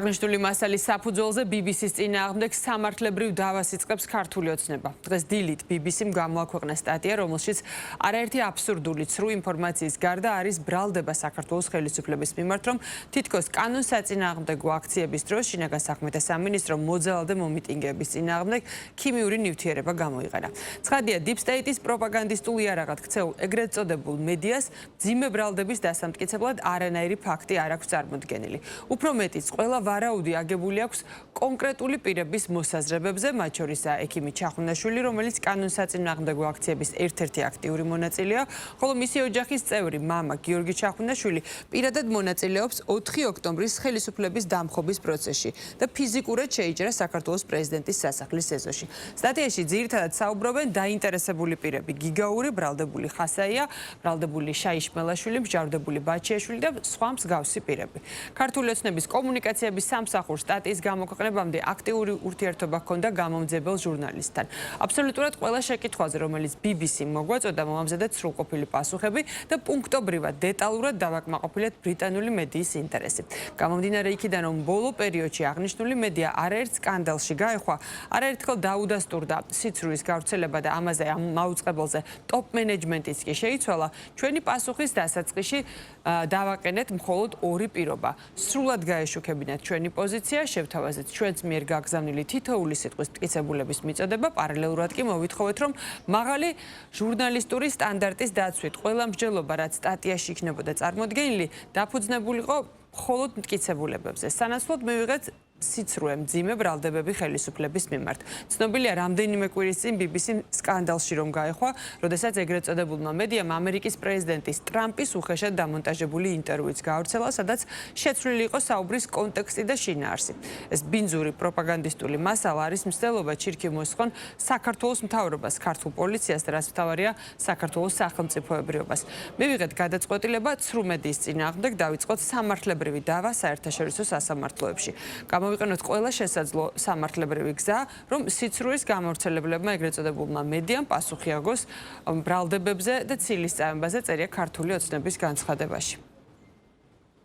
აღნიშნული მასალის საფუძველზე BBC-ს წინააღმდეგ სამართლებრივ დავას იწყებს ქართული ოცნება. დღეს დილით BBC-მ გამოაქვეყნა სტატია, რომელშიც არაერთი აბსურდული ცრუ ინფორმაციის გარდა არის ბრალდება საქართველოს ხელისუფლების მიმართ, რომ თითქოს კანონსაწინააღმდეგო აქციების დროს შინაგან საქმეთა სამინისტრომ მოძალადე მომიტინგეების წინააღმდეგ ქიმიური ნივთიერება გამოიყენა. ცხადია, Deep State-ის პროპაგანდისტულ იარაღად ქცეულ ეგრეთ წოდებულ მედიას მძიმე ბრალდების დასამტკიცებლად არანაირი ფაქტი არ აქვს წარმოდგენილი. უფრო მეტიც, ყველა ვარაუდი აგებული აქვს კონკრეტული პირების მოსაზრებებზე, მათ შორისაა ექიმი ჩახუნაშვილი, რომელიც კანონსაწინააღმდეგო აქციების ერთ-ერთი აქტიური მონაწილეა, ხოლო მისი ოჯახის წევრი მამა გიორგი ჩახუნაშვილი პირადად მონაწილეობს 4 ოქტომბრის ხელისუფლების დამხობის პროცესში და ფიზიკურად შეიჭრა საქართველოს პრეზიდენტის სასახლის ეზოში. სტატიაში ძირითადად საუბრობენ დაინტერესებული პირები: გიგაური, ბრალდებული ხასაია, ბრალდებული შაიშმელაშვილი, მსჯავრდებული ბაჩიაშვილი და სხვა მსგავსი პირები. ქართული ოცნების კომუნიკაციების სამსახურს სტატიის გამოქვეყნებამდე აქტიური ურთიერთობა ჰქონდა გამომძებელ ჟურნალისტთან. აბსოლუტურად ყველა შეკითხვაზე, რომელიც BBC-მ მოგვაწოდა, მომამზადეთ სრულყოფილი პასუხები და პუნქტობრივად, დეტალურად დავაკმაყოფილეთ ბრიტანული მედიის ინტერესი. გამომდინარე იქიდან, რომ ბოლო პერიოდში აღნიშნული მედია არაერთ სკანდალში გაეხვა, არაერთხელ დაუდასტურდა სიცრუის გავრცელება და ამაზე ამ მაუწყებელზე ტოპ მენეჯმენტიც კი შეიცვალა, ჩვენი პასუხის დასაწყისში დავაყენეთ მხოლოდ ორი პირობა. სრულად გაეშუქებინათ ჩვენი პოზიცია, შევთავაზეთ ჩვენს მიერ გაგზავნილი თითოეული სიტყვის მტკიცებულების მიწოდება, პარალელურად კი მოვითხოვეთ, რომ მაღალი ჟურნალისტური სტანდარტის დაცვით ყველა მსჯელობა, რაც სტატიაში იქნებოდა წარმოდგენილი, დაფუძნებულიყო მხოლოდ მტკიცებულებებზე. სანაცვლოდ მივიღეთ სიცრუე მძიმე ბრალდებები ხელისუფლების მიმართ. ცნობილია, რამდენიმე კვირის წინ BBC-მ სკანდალში რომ გაეხვა, როდესაც ეგრეთ წოდებულმა მედიამ ამერიკის პრეზიდენტის ტრამპის უხეშად დამონტაჟებული ინტერვიუც გაავრცელა, სადაც შეცვლილი იყო საუბრის კონტექსტი და შინაარსი. ეს ბინძური პროპაგანდისტული მასალა არის მცდელობა ჩირქი მოსხონ საქართველოს მთავრობას, ქართულ პოლიციას და რაც მთავარია, საქართველოს სახელმწიფოებრიობას. მივიღეთ გადაწყვეტილება ცრუ მედიის წინააღმდეგ დავიწყოთ სამართლებრივი დავა საერთაშორისო სასამართლოებში. Მოვიყენოთ ყველა შესაძლო სამართლებრივი გზა, რომ სიცრუის გამავრცელებლებმა ეგრეთ წოდებულმა მედიამ პასუხი აგოს ბრალდებებზე და ცილის წამებაზე წერია ქართული ოცნების განცხადებაში.